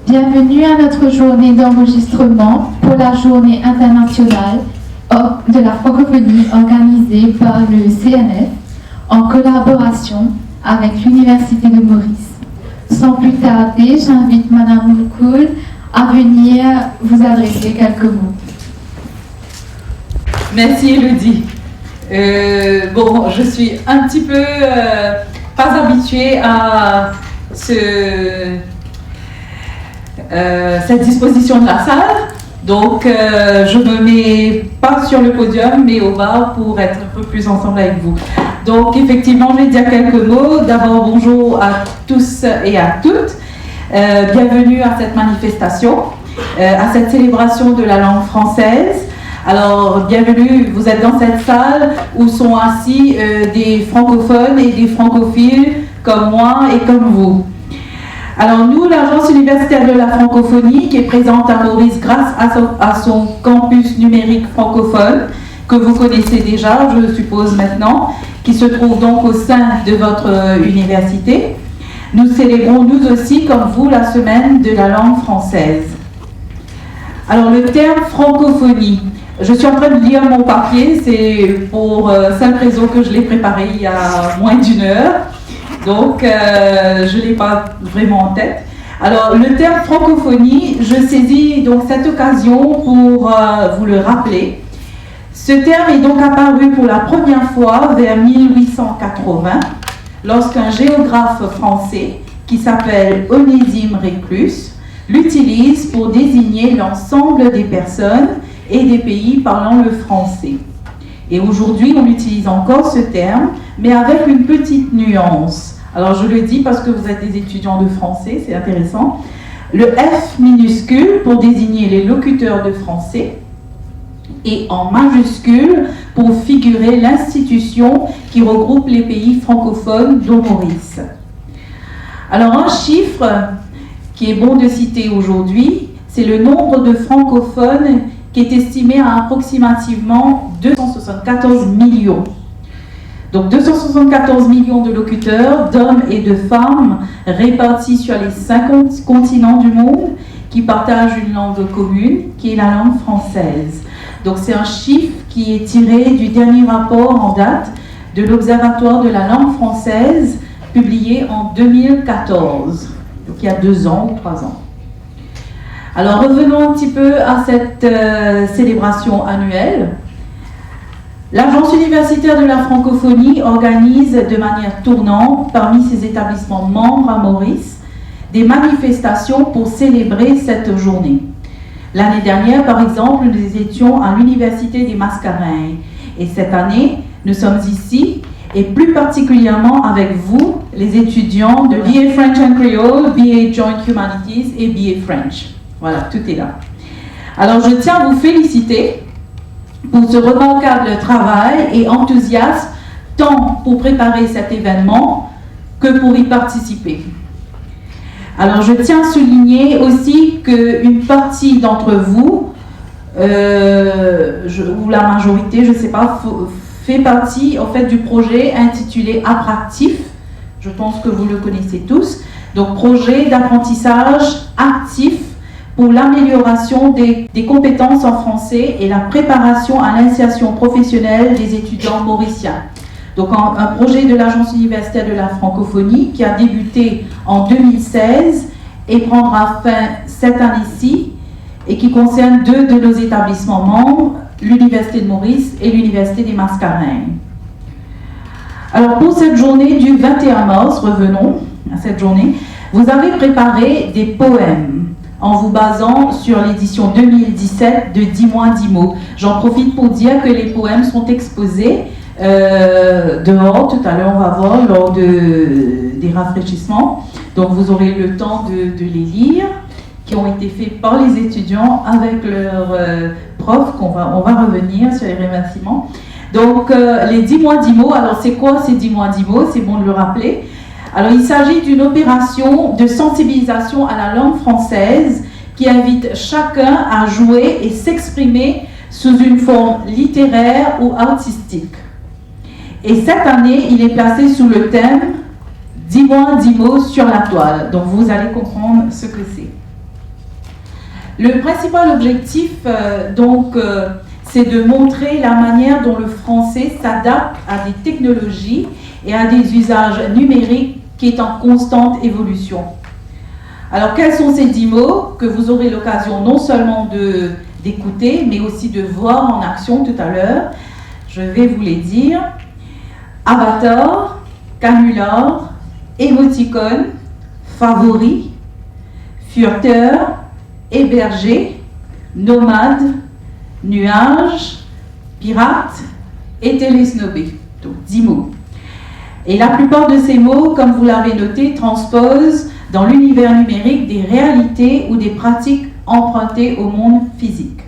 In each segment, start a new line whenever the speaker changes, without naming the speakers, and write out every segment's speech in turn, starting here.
Bienvenue à notre journée d'enregistrement pour la journée internationale de la francophonie organisée par le CNF en collaboration avec l'Université de Maurice. Sans plus tarder, j'invite Madame Moukoul à venir vous adresser quelques mots.
Merci Elodie. Je suis un petit peu pas habituée à cette disposition de la salle, donc je me mets pas sur le podium mais au bas pour être un peu plus ensemble avec vous. Donc effectivement, je vais dire quelques mots. D'abord, bonjour à tous et à toutes. Bienvenue à cette manifestation, à cette célébration de la langue française. Alors, bienvenue, vous êtes dans cette salle où sont assis des francophones et des francophiles comme moi et comme vous. Alors nous, l'Agence universitaire de la francophonie, qui est présente à Maurice grâce à son campus numérique francophone, que vous connaissez déjà, je suppose maintenant, qui se trouve donc au sein de votre université, nous célébrons nous aussi, comme vous, la semaine de la langue française. Alors le terme francophonie, je suis en train de lire mon papier, c'est pour simple raison que je l'ai préparé il y a moins d'une heure. Donc, je ne l'ai pas vraiment en tête. Alors, le terme francophonie, je saisis donc cette occasion pour vous le rappeler. Ce terme est donc apparu pour la première fois vers 1880, lorsqu'un géographe français, qui s'appelle Onésime Réclus, l'utilise pour désigner l'ensemble des personnes et des pays parlant le français. Et aujourd'hui, on utilise encore ce terme, mais avec une petite nuance. Alors, je le dis parce que vous êtes des étudiants de français, c'est intéressant. Le F minuscule pour désigner les locuteurs de français et en majuscule pour figurer l'institution qui regroupe les pays francophones dont Maurice. Alors, un chiffre qui est bon de citer aujourd'hui, c'est le nombre de francophones qui est estimé à approximativement 274 millions. Donc 274 millions de locuteurs, d'hommes et de femmes répartis sur les 50 continents du monde qui partagent une langue commune, qui est la langue française. Donc c'est un chiffre qui est tiré du dernier rapport en date de l'Observatoire de la langue française publié en 2014, donc il y a 2 ans ou 3 ans. Alors revenons un petit peu à cette célébration annuelle. L'Agence universitaire de la francophonie organise de manière tournante, parmi ses établissements membres à Maurice, des manifestations pour célébrer cette journée. L'année dernière, par exemple, nous étions à l'Université des Mascareignes. Et cette année, nous sommes ici, et plus particulièrement avec vous, les étudiants de BA French and Creole, BA Joint Humanities et BA French. Voilà, tout est là. Alors, je tiens à vous féliciter pour ce remarquable travail et enthousiasme, tant pour préparer cet événement que pour y participer. Alors, je tiens à souligner aussi qu'une partie d'entre vous, ou la majorité, je ne sais pas, fait partie en fait du projet intitulé Appractif. Je pense que vous le connaissez tous. Donc, projet d'apprentissage actif pour l'amélioration des compétences en français et la préparation à l'insertion professionnelle des étudiants mauriciens. Donc un projet de l'Agence universitaire de la francophonie qui a débuté en 2016 et prendra fin cette année-ci et qui concerne 2 de nos établissements membres, l'Université de Maurice et l'Université des Mascareignes. Alors pour cette journée du 21 mars, revenons à cette journée, vous avez préparé des poèmes en vous basant sur l'édition 2017 de 10 mois 10 mots. J'en profite pour dire que les poèmes sont exposés dehors, tout à l'heure on va voir, lors des rafraîchissements. Donc vous aurez le temps de les lire, qui ont été faits par les étudiants avec leurs profs, on va revenir sur les remerciements. Donc les 10 mois 10 mots, alors c'est quoi ces 10 mois 10 mots? C'est bon de le rappeler. Alors, il s'agit d'une opération de sensibilisation à la langue française qui invite chacun à jouer et s'exprimer sous une forme littéraire ou artistique. Et cette année, il est placé sous le thème « 10 mois, 10 mots sur la toile ». Donc, vous allez comprendre ce que c'est. Le principal objectif, c'est de montrer la manière dont le français s'adapte à des technologies et à des usages numériques qui est en constante évolution. Alors, quels sont ces 10 mots que vous aurez l'occasion non seulement d'écouter, mais aussi de voir en action tout à l'heure? Je vais vous les dire. Avatar, canular, émoticône, favori, furteur, héberger, nomade, nuage, pirate et télésnobé. Donc 10 mots. Et la plupart de ces mots, comme vous l'avez noté, transposent dans l'univers numérique des réalités ou des pratiques empruntées au monde physique.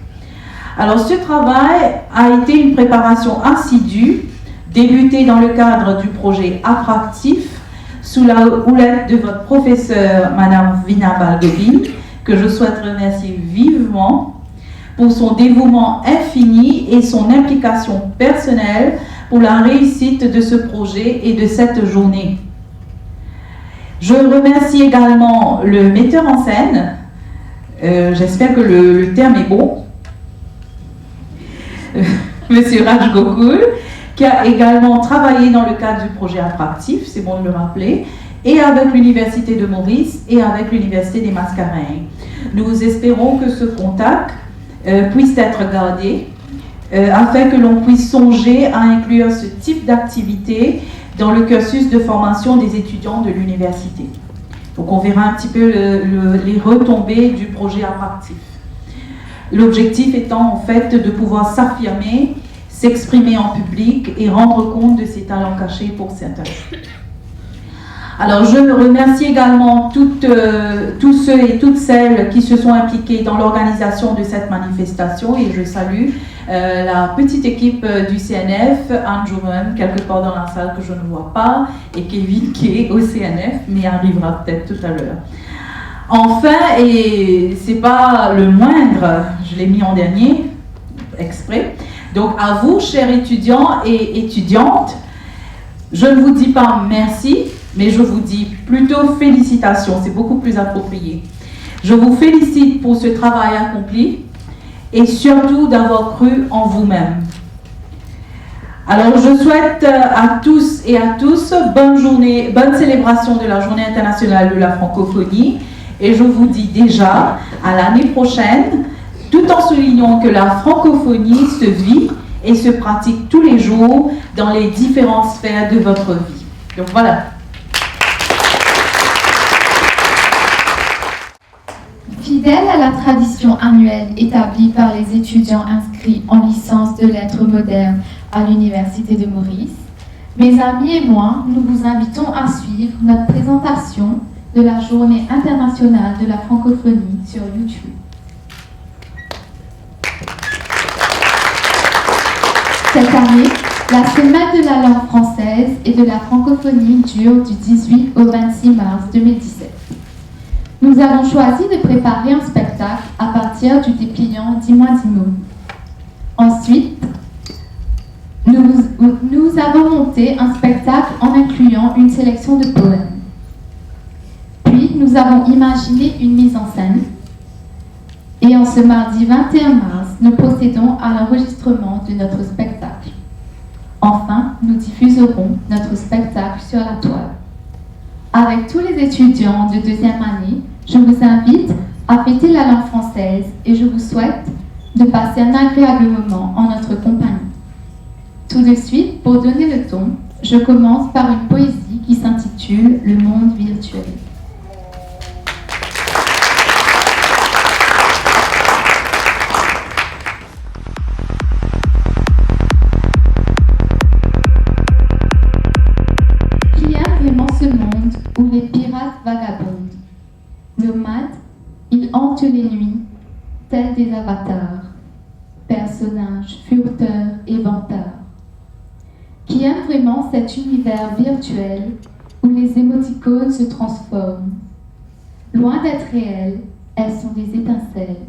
Alors ce travail a été une préparation assidue, débutée dans le cadre du projet Attractif, sous la houlette de votre professeure, Madame Vina Balgovin, que je souhaite remercier vivement pour son dévouement infini et son implication personnelle pour la réussite de ce projet et de cette journée. Je remercie également le metteur en scène, j'espère que le terme est bon, Monsieur Raj Gokul, qui a également travaillé dans le cadre du projet Attractif, c'est bon de le rappeler, et avec l'Université de Maurice et avec l'Université des Mascareignes. Nous espérons que ce contact puisse être gardé afin que l'on puisse songer à inclure ce type d'activité dans le cursus de formation des étudiants de l'université. Donc on verra un petit peu les retombées du projet Attractif. L'objectif étant en fait de pouvoir s'affirmer, s'exprimer en public et rendre compte de ses talents cachés pour certains. Alors je remercie également tous ceux et toutes celles qui se sont impliqués dans l'organisation de cette manifestation et je salue la petite équipe du CNF, Anne Jouman, quelque part dans la salle que je ne vois pas, et Kevin qui est au CNF, mais arrivera peut-être tout à l'heure. Enfin, et c'est pas le moindre, je l'ai mis en dernier, exprès, donc à vous, chers étudiants et étudiantes, je ne vous dis pas merci, mais je vous dis plutôt félicitations, c'est beaucoup plus approprié. Je vous félicite pour ce travail accompli et surtout d'avoir cru en vous-même. Alors je souhaite à tous et à tous bonne journée, bonne célébration de la Journée internationale de la francophonie et je vous dis déjà à l'année prochaine, tout en soulignant que la francophonie se vit et se pratique tous les jours dans les différentes sphères de votre vie. Donc voilà.
Fidèle à la tradition annuelle établie par les étudiants inscrits en licence de lettres modernes à l'Université de Maurice, mes amis et moi, nous vous invitons à suivre notre présentation de la Journée internationale de la francophonie sur YouTube. Cette année, la Semaine de la langue française et de la francophonie dure du 18 au 26 mars 2017. Nous avons choisi de préparer un spectacle à partir du dépliant Dis-moi, dis-moi. Ensuite, nous avons monté un spectacle en incluant une sélection de poèmes. Puis, nous avons imaginé une mise en scène. Et en ce mardi 21 mars, nous procédons à l'enregistrement de notre spectacle. Enfin, nous diffuserons notre spectacle sur la toile. Avec tous les étudiants de deuxième année, je vous invite à fêter la langue française et je vous souhaite de passer un agréable moment en notre compagnie. Tout de suite, pour donner le ton, je commence par une poésie qui s'intitule « Le monde virtuel ». Qui aime vraiment ce monde où les pirates vagabondent? Nomades, ils hantent les nuits, tels des avatars, personnages furteurs et vantards. Qui aiment vraiment cet univers virtuel où les émoticônes se transforment. Loin d'être réelles, elles sont des étincelles,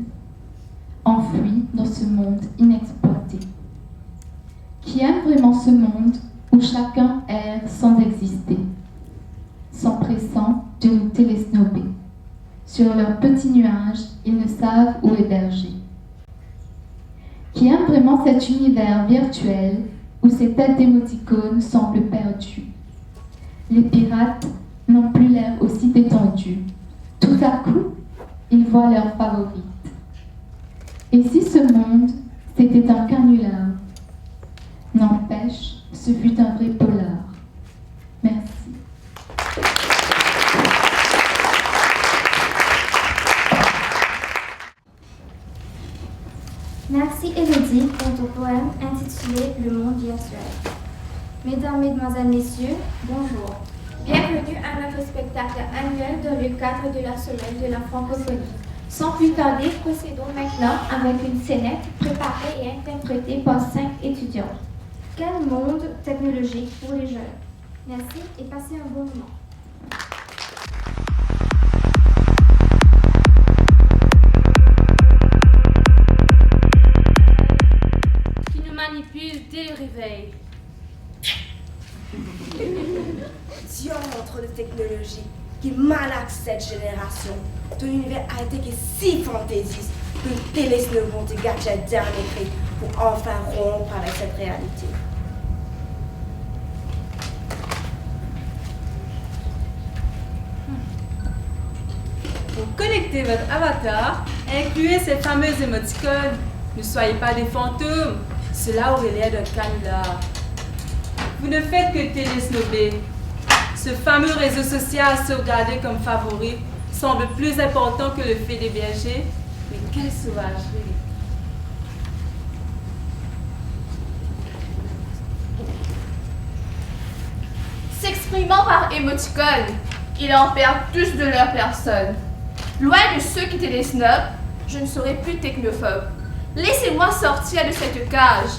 enfouies dans ce monde inexploité. Qui aime vraiment ce monde où chacun erre sans exister, s'empressant de nous télesnober. Sur sur leur petit nuage, ils ne savent où héberger. Qui aime vraiment cet univers virtuel où ces têtes d'émoticônes semblent perdues. Les pirates n'ont plus l'air aussi détendus. Tout à coup, ils voient leur favorite. Et si ce monde, c'était un canular? N'empêche, ce fut un vrai polar. Merci.
Merci Élodie pour ton poème intitulé Le monde virtuel. Mesdames, Mesdemoiselles, Messieurs, bonjour. Bienvenue à notre spectacle annuel dans le cadre de la Semaine de la francophonie. Sans plus tarder, procédons maintenant avec une scénette préparée et interprétée par 5 étudiants. Quel monde technologique pour les jeunes? Merci et passez un bon moment.
Manipule dès le réveil.
Diantre de technologie qui malaxe cette génération. Ton univers high-tech est si fantaisiste que le télesnobons tes gadgets dernier cri pour enfin rompre avec cette réalité.
Pour connecter votre avatar, incluez ces fameuses émoticônes. Ne soyez pas des fantômes. Cela aurait l'air d'un canular. Vous ne faites que télésnober. Ce fameux réseau social sauvegardé comme favori semble plus important que le fait d'héberger. Mais quelle sauvagerie!
S'exprimant par émoticônes, ils en perdent tous de leur personne. Loin de ceux qui étaient des snobs, je ne serai plus technophobe. Laissez-moi sortir de cette cage.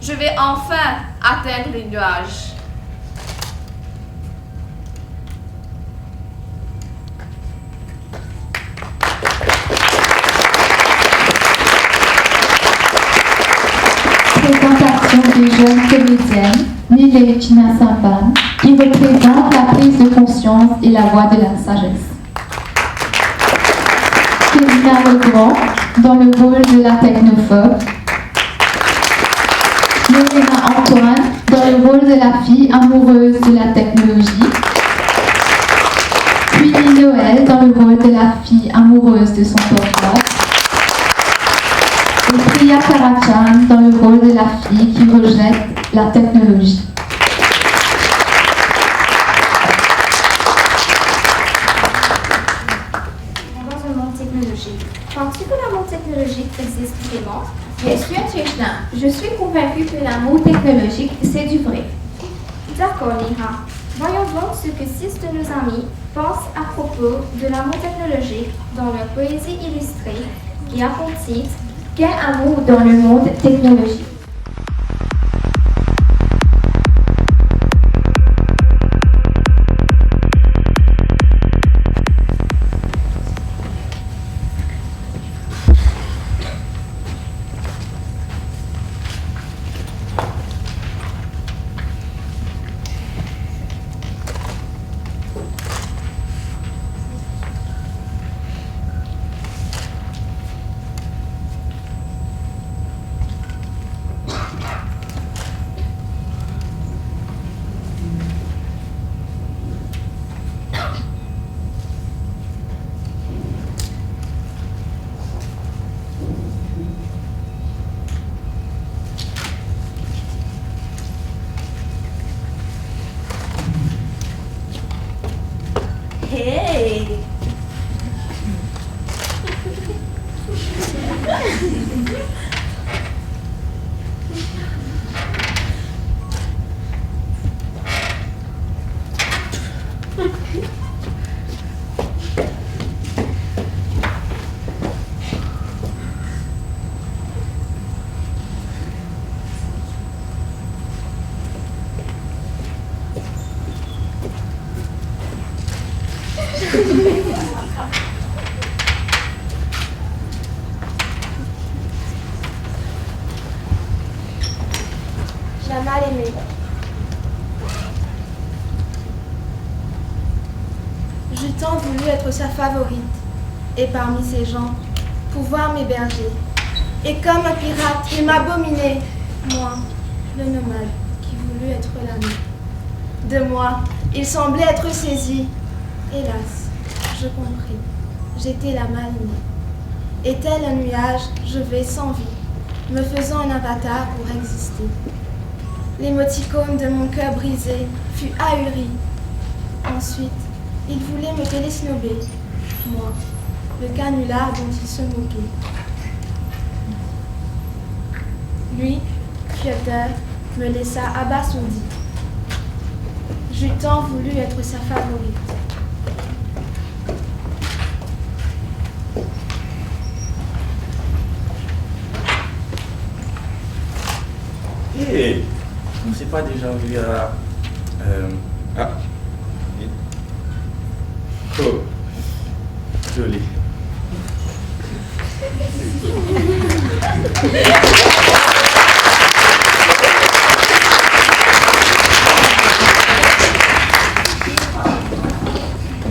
Je vais enfin atteindre les nuages.
Présentation des jeunes comédiennes, Nile China Sampan, qui représente la prise de conscience et la voix de la sagesse. Kevina Legrand, dans le rôle de la technophobe. Lorena Antoine, dans le rôle de la fille amoureuse de la technologie. Puis Noël, dans le rôle de la fille amoureuse de son portable. Et Priya Karachan, dans le rôle de la fille qui rejette la technologie.
Dans un monde technologique. Penses-tu que l'amour technologique existe vraiment?
Bien sûr, Tchechna. Je suis convaincue que l'amour technologique, c'est du vrai.
D'accord, Neha. Voyons donc ce que 6 de nos amis pensent à propos de l'amour technologique dans leur poésie illustrée qui a pour titre
Quel amour dans le monde technologique?
Hey! Mal aimé.
J'ai tant voulu être sa favorite.
et parmi ces gens, pouvoir m'héberger. Et comme un pirate, il m'abominait, moi, le nomade, qui voulut être l'ami. De moi, il semblait être saisi. Hélas, je compris, j'étais la mal-aimée. Et tel un nuage, je vais sans vie, me faisant un avatar pour exister. L'émoticône de mon cœur brisé fut ahuri. Ensuite, il voulait me télesnober, moi, le canular dont il se moquait. Lui, fiauteur, me laissa abasourdi. J'eus tant voulu être sa favorite.
Hé, on ne s'est pas déjà vu à... Ah. Oh. Joli.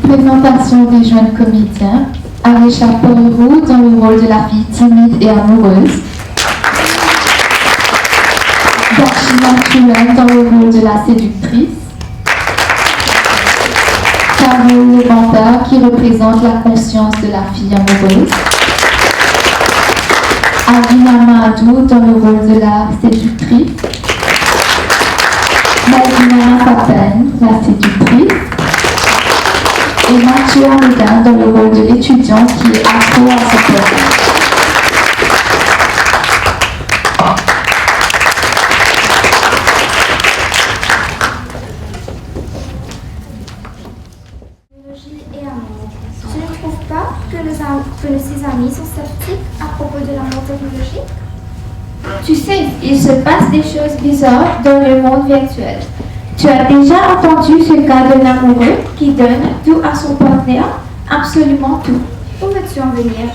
Présentation des jeunes comédiens. Arisha Porero dans le rôle de la fille timide et amoureuse. Darshina Truel dans le rôle de la séductrice. Carole Levanta qui représente la conscience de la fille amoureuse. Avina Mahadou dans le rôle de la séductrice. Malvina Papen, la séductrice. Et Mathieu Amédin dans le rôle de l'étudiant qui est accro à ce programme.
Et amour. Tu ne trouves pas que ses amis sont sceptiques à propos de l'amour technologique? Tu sais, il se passe des choses bizarres dans le monde virtuel. Tu as déjà entendu ce cas d'un amoureux qui donne tout à son partenaire? Absolument tout. Où veux-tu en venir?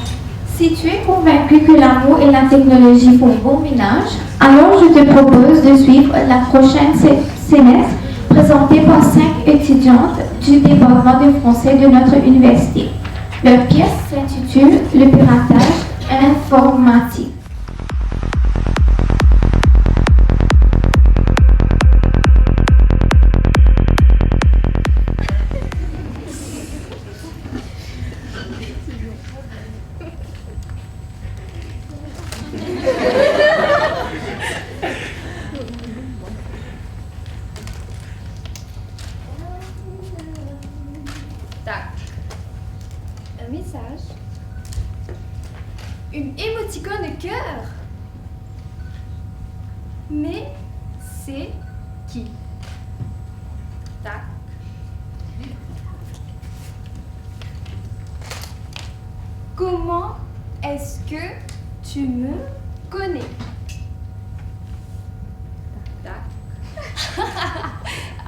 Si tu es convaincu que l'amour et la technologie font bon ménage, alors je te propose de suivre la prochaine séance présentée par 5 étudiantes du département de français de notre université. Leur pièce s'intitule « Le piratage informatique ». Un message. Une émoticône de cœur. Mais c'est qui? Tac. Comment est-ce que tu me connais? Tac.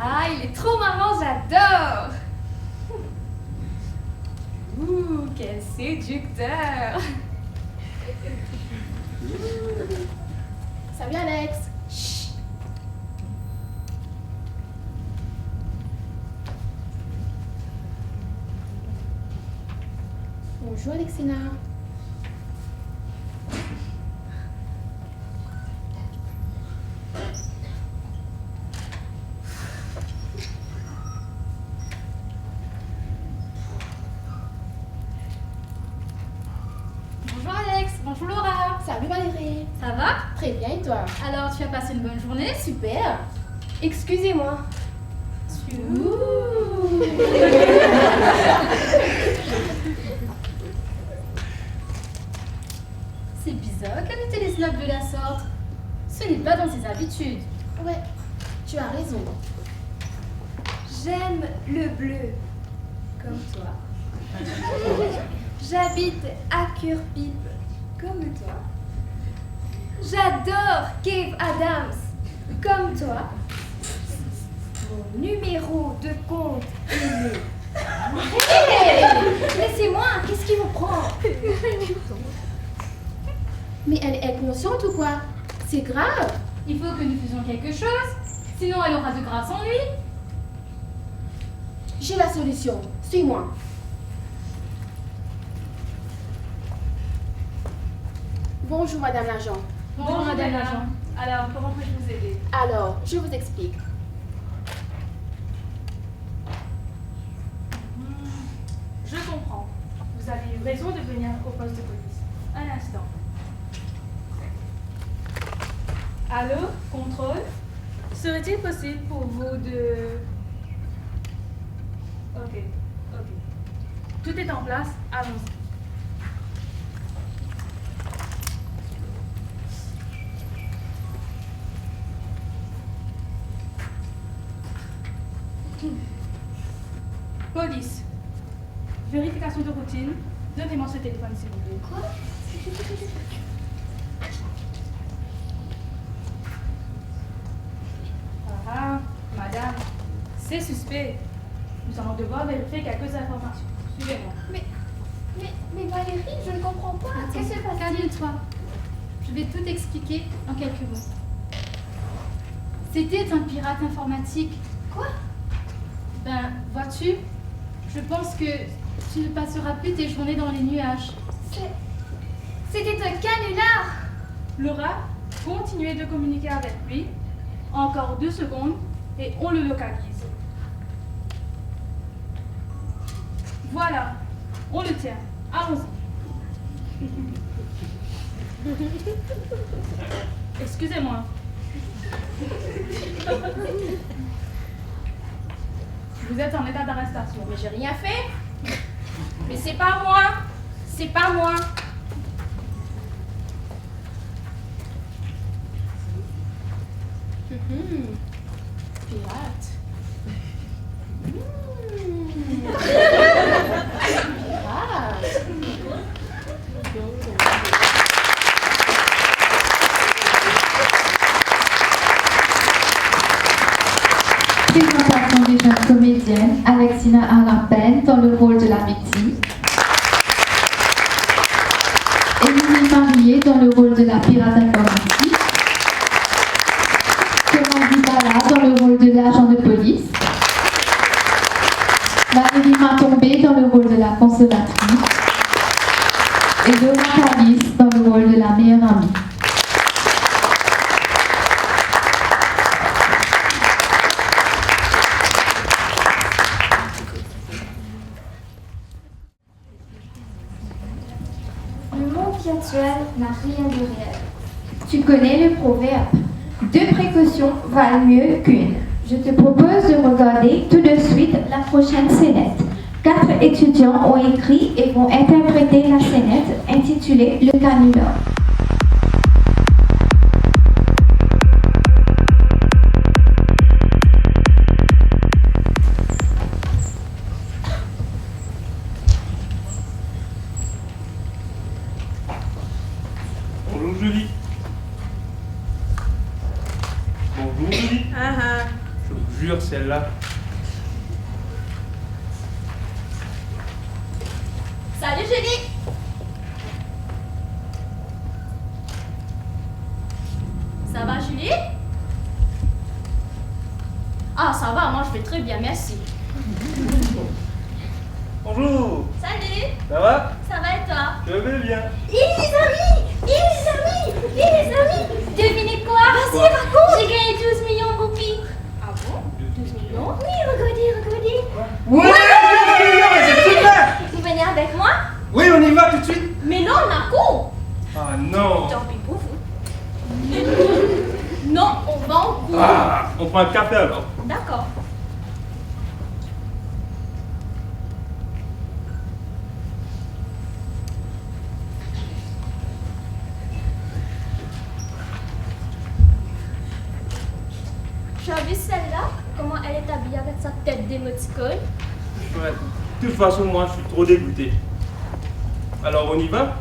Ah, il est trop marrant, j'adore. Ouh, quel séducteur! Salut Alex! Chut. Bonjour Alexina!
Bonjour Laura.
Salut Valérie!
Ça va?
Très bien et toi?
Alors, tu as passé une bonne journée? Super.
Excusez-moi.
C'est bizarre qu'elle ait les snobs de la sorte. Ce n'est pas dans ses habitudes.
Ouais, tu as raison. J'aime le bleu, comme toi. J'habite à Curpipe, comme toi. J'adore Cave Adams, comme toi. Mon numéro de compte est le... Hey, laissez-moi, qu'est-ce qui vous prend? Mais elle est inconsciente ou quoi? C'est grave.
Il faut que nous faisions quelque chose. Sinon, elle aura de graves ennuis.
J'ai la solution. Suis-moi.
Bonjour Madame l'agent.
Bonjour, madame l'agent.
Alors, comment puis-je vous aider?
Alors, je vous explique.
Je comprends. Vous avez eu raison de venir au poste de police. Un instant. Allô, contrôle? Serait-il possible pour vous de... Ok. Tout est en place, allons-y. Police. Vérification de routine. Donnez-moi ce téléphone, s'il vous plaît.
Quoi?
Ah, madame, c'est suspect. Nous allons devoir vérifier quelques informations. Suivez-moi.
Mais Valérie, je ne comprends pas. Qu'est-ce qui se passe?
Calme-toi. Je vais tout expliquer en quelques mots. C'était un pirate informatique.
Quoi?
Ben, vois-tu, je pense que tu ne passeras plus tes journées dans les nuages.
C'était un canular.
Laura, continuez de communiquer avec lui. Encore 2 secondes et on le localise. Voilà, on le tient. Allons-y. Excusez-moi. Vous êtes en état d'arrestation.
Mais j'ai rien fait. Mais c'est pas moi. C'est pas moi.
Pirate.
Présentation des jeunes comédiennes, Alexina Arlapen dans le rôle de la victime, Émilie Marié dans le rôle de la pirate informatique, Commandie Bala dans le rôle de l'agent de police, Valérie Matombé dans le rôle de la consommatrice et Laura Calis dans le rôle de la meilleure amie.
Le monde virtuel n'a rien de réel. Tu connais le proverbe. 2 précautions valent mieux qu'une. Je te propose de regarder tout de suite la prochaine scénette. 4 étudiants ont écrit et vont interpréter la scénette intitulée Le canular.
Bonjour Julie. Bonjour Julie. Je vous jure, celle-là.
Salut Julie. Ça va Julie? Ah ça va, moi je vais très bien, merci.
Bonjour.
Salut.
Ça va?
Ça va et toi?
Je vais bien.
Les amis, devinez quoi? Vas-y, raconte. J'ai gagné 12 millions de roupies.
Ah bon? 12 millions?
Oui, regardez.
Ouais, c'est super.
Vous venez avec moi?
Oui, on y va tout de suite.
Mais non, on a cours.
Ah non.
Tant pis pour vous. Non, on va en cours.
Ah, on prend un café alors.
D'accord.
Tu as vu celle-là? Comment elle est habillée avec sa tête d'émoticône?
Ouais. De toute façon, moi, je suis trop dégoûté. Alors, on y va?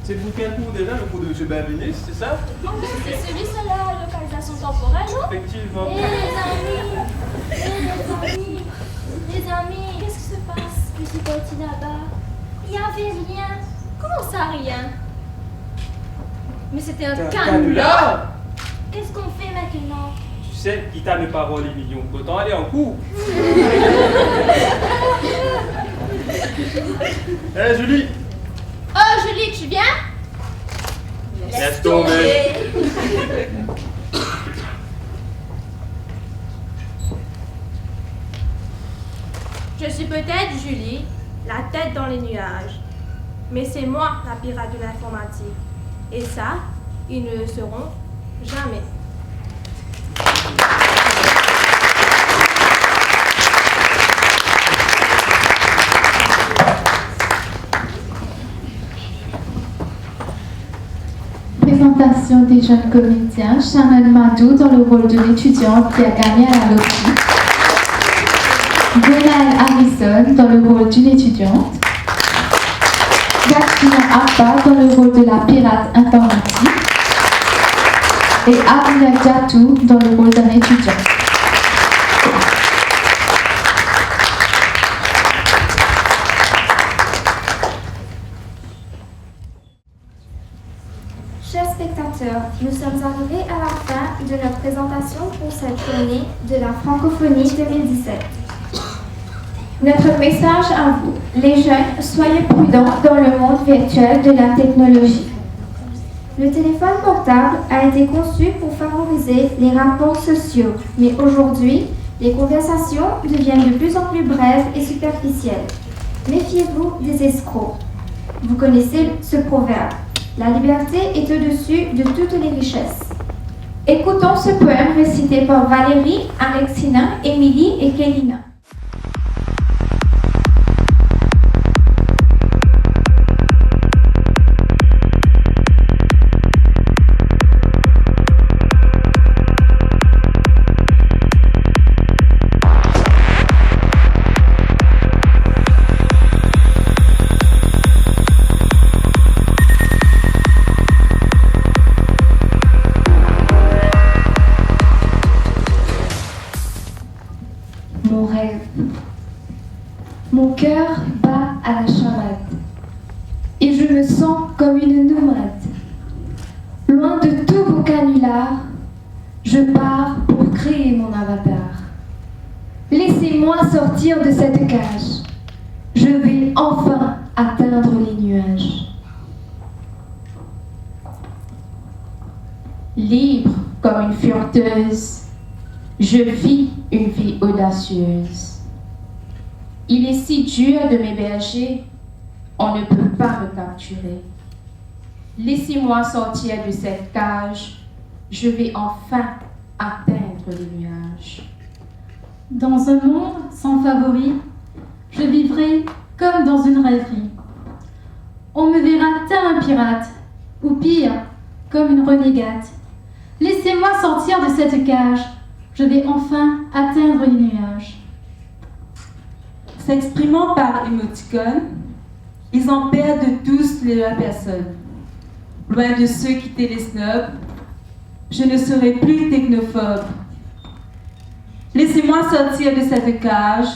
C'est le bouquin court déjà, le cours de M. Benveniste, c'est ça?
C'est celui-là, localisation temporelle, non?
Effectivement.
Les amis, qu'est-ce qui se passe? Je suis partie là-bas. Il n'y avait rien.
Comment ça, rien? Mais c'était un
T'as un
canular.
Qu'est-ce qu'on fait maintenant?
Tu sais, quitte à ne pas avoir les millions, autant aller en cours. Hé Julie!
Oh, Julie, tu viens?
Laisse tomber!
Je suis peut-être Julie, la tête dans les nuages. Mais c'est moi la pirate de l'informatique. Et ça, ils ne le seront jamais.
Présentation des jeunes comédiens. Shannon Madou dans le rôle de l'étudiante qui a gagné à la loterie. Gwenaëlle Harrison dans le rôle d'une étudiante. Yasmina Abba dans le rôle de la pirate informatique. Et Abiya Diatou dans le rôle d'un étudiant.
Chers spectateurs, nous sommes arrivés à la fin de notre présentation pour cette journée de la francophonie 2017. Notre message à vous, les jeunes, soyez prudents dans le monde virtuel de la technologie. Le téléphone portable a été conçu pour favoriser les rapports sociaux, mais aujourd'hui, les conversations deviennent de plus en plus brèves et superficielles. Méfiez-vous des escrocs. Vous connaissez ce proverbe. La liberté est au-dessus de toutes les richesses. Écoutons ce poème récité par Valérie, Alexina, Émilie et Kélina.
Mon rêve. Mon cœur bat à la chamade et je me sens comme une nomade. Loin de tous vos canulars, je pars pour créer mon avatar. Laissez-moi sortir de cette cage. Je vais enfin atteindre les nuages. Libre comme une fureteuse, je vis une vie audacieuse. Il est si dur de m'héberger, on ne peut pas me capturer. Laissez-moi sortir de cette cage, je vais enfin atteindre les nuages.
Dans un monde sans favoris, je vivrai comme dans une rêverie. On me verra tel un pirate, ou pire, comme une renégate. Laissez-moi sortir de cette cage, je vais enfin atteindre les nuages.
S'exprimant par émoticônes, ils en perdent tous la personne. Loin de ceux qui étaient les snobs, je ne serai plus technophobe. Laissez-moi sortir de cette cage,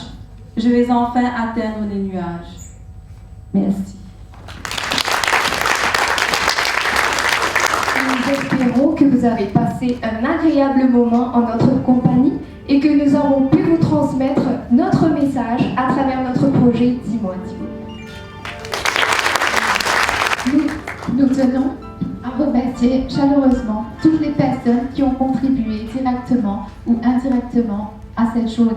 je vais enfin atteindre les nuages. Merci.
Nous espérons que vous avez passé un agréable moment en notre compagnie et que nous avons pu vous transmettre notre message à travers notre projet Dis-moi, dis-moi. Nous tenons à remercier chaleureusement toutes les personnes qui ont contribué directement ou indirectement à cette journée,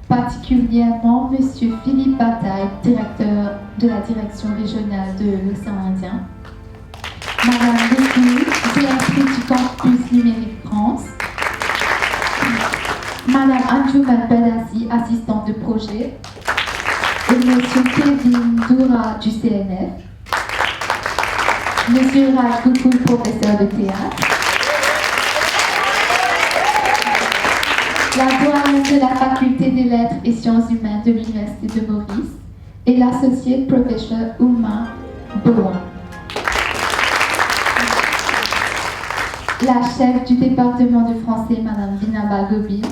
particulièrement M. Philippe Bataille, directeur de la direction régionale de l'océan Indien, Madame Leslie, directrice du campus numérique France, Madame Anjouman Badassi, assistante de projet, et Monsieur Kevin Doura du CNF, Monsieur Raj Goukoul, professeur de théâtre, la doyenne de la faculté des lettres et sciences humaines de l'Université de Maurice et l'associate professeur Ouma Boan. La chef du département de français, Madame Vinaba Gobi,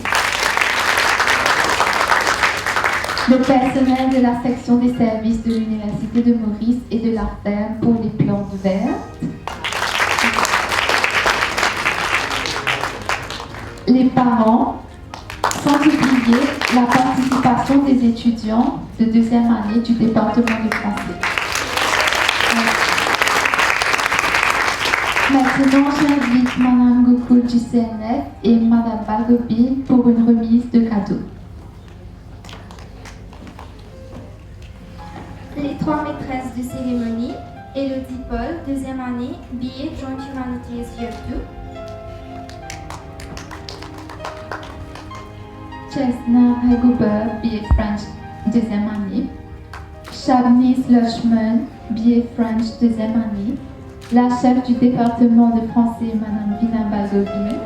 le personnel de la section des services de l'Université de Maurice et de la ferme pour les plantes vertes, les parents, sans oublier la participation des étudiants de deuxième année du département de français. Maintenant, j'invite Madame Gokul du CNF et Madame Balgobi pour une remise de cadeaux.
Les trois maîtresses de cérémonie, Elodie Paul, deuxième année, BA Joint Humanities Year 2.
Chesna Haguber, BA French, deuxième année. Shabnis Lochman, BA French, deuxième année. La chef du département de français, Madame Vina Balgobi.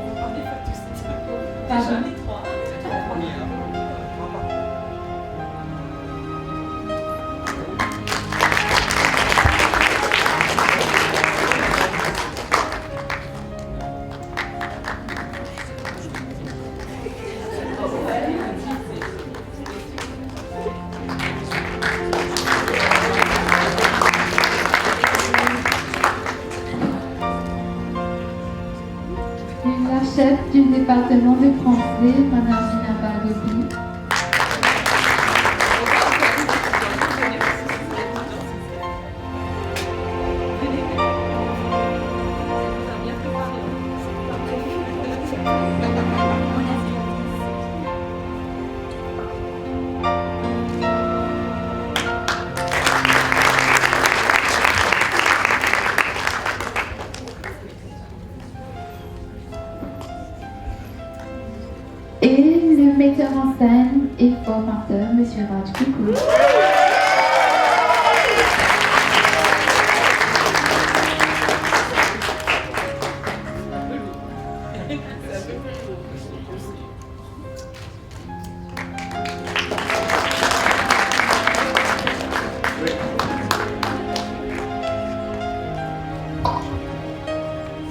Pardon. La chef du département de français, Madame Vina Balgobi. Et le metteur en scène et formateur, Monsieur Raj Gokul.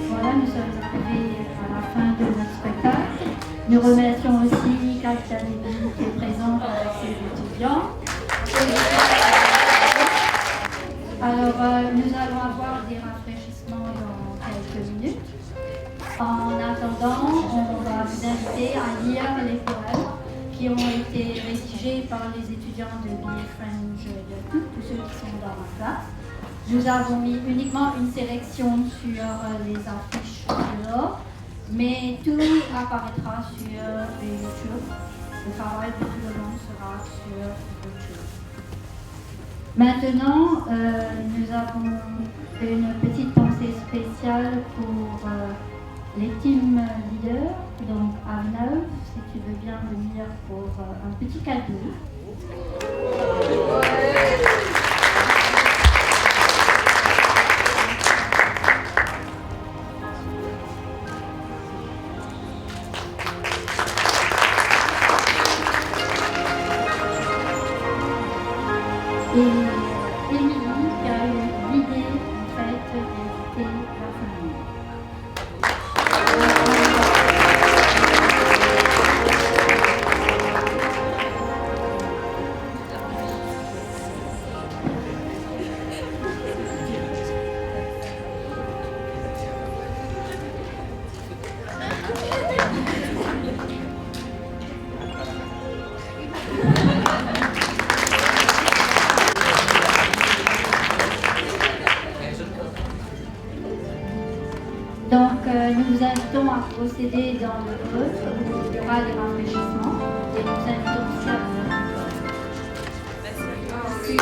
Voilà, nous sommes arrivés à la fin de notre spectacle. Nous remercions aussi Captain Levy qui est présent avec ses étudiants. Alors, nous allons avoir des rafraîchissements dans quelques minutes. En attendant, on va vous inviter à lire les poèmes qui ont été rédigés par les étudiants de BA French de tous ceux qui sont dans la classe. Nous avons mis uniquement une sélection sur les affiches dehors, mais tout apparaîtra sur YouTube. Le travail de tout le monde sera sur YouTube. Maintenant, nous avons une petite pensée spéciale pour les team leaders. Donc, Arnaud, si tu veux bien venir pour un petit cadeau. Et Émilie qui a eu l'idée en fait d'inviter la famille. Donc, nous vous invitons à procéder dans le hall où il y aura des rafraîchissements et nous invitons aussi à venir. Merci.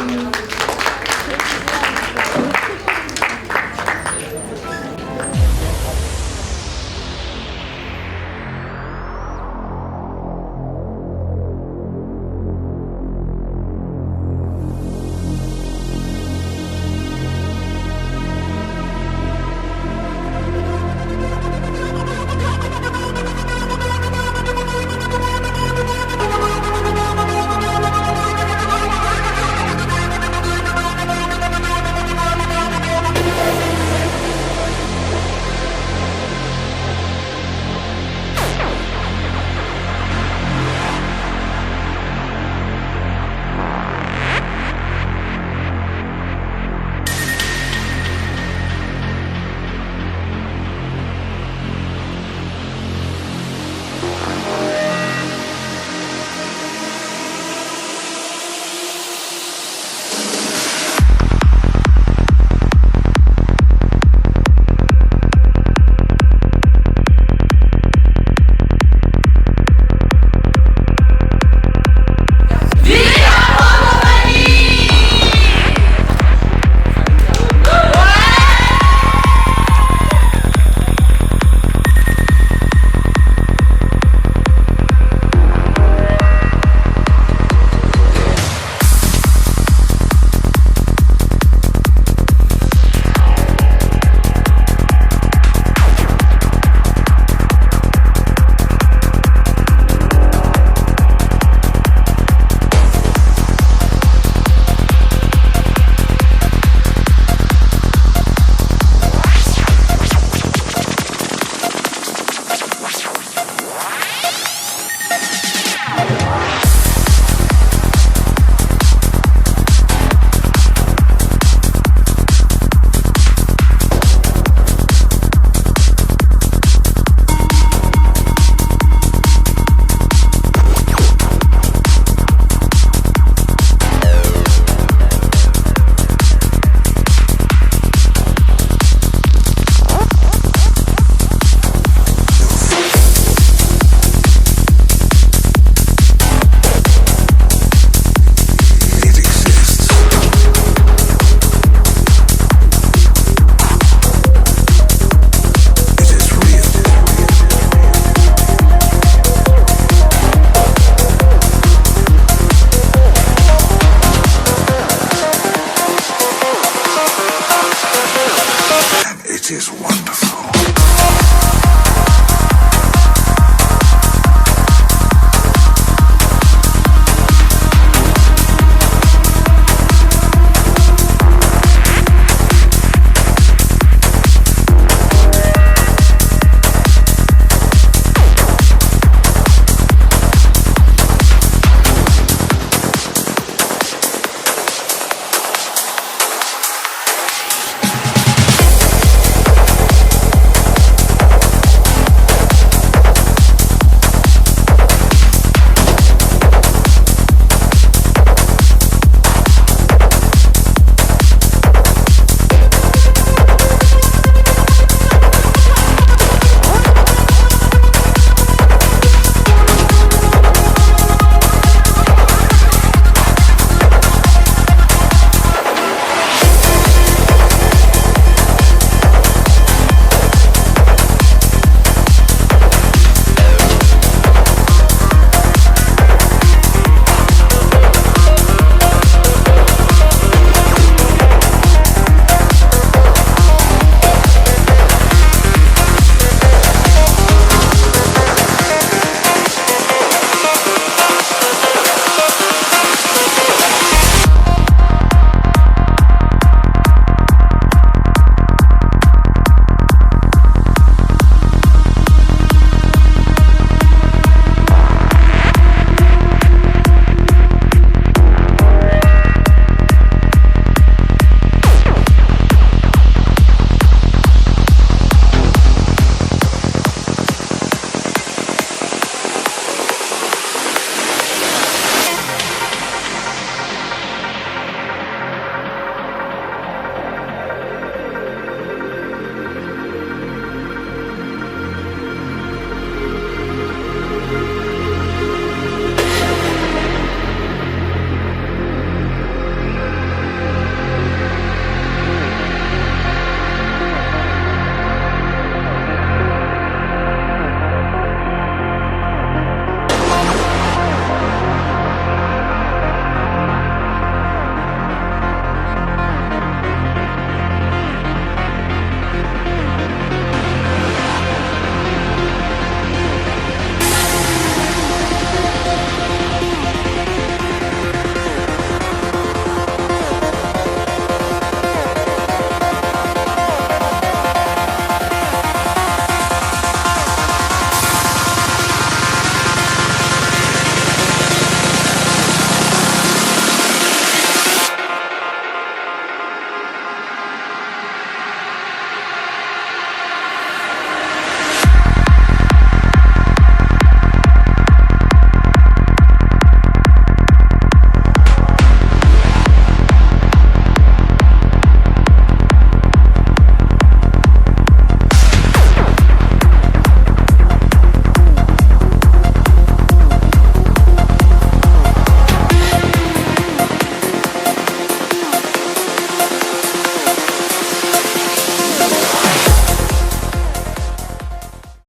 This is wonderful.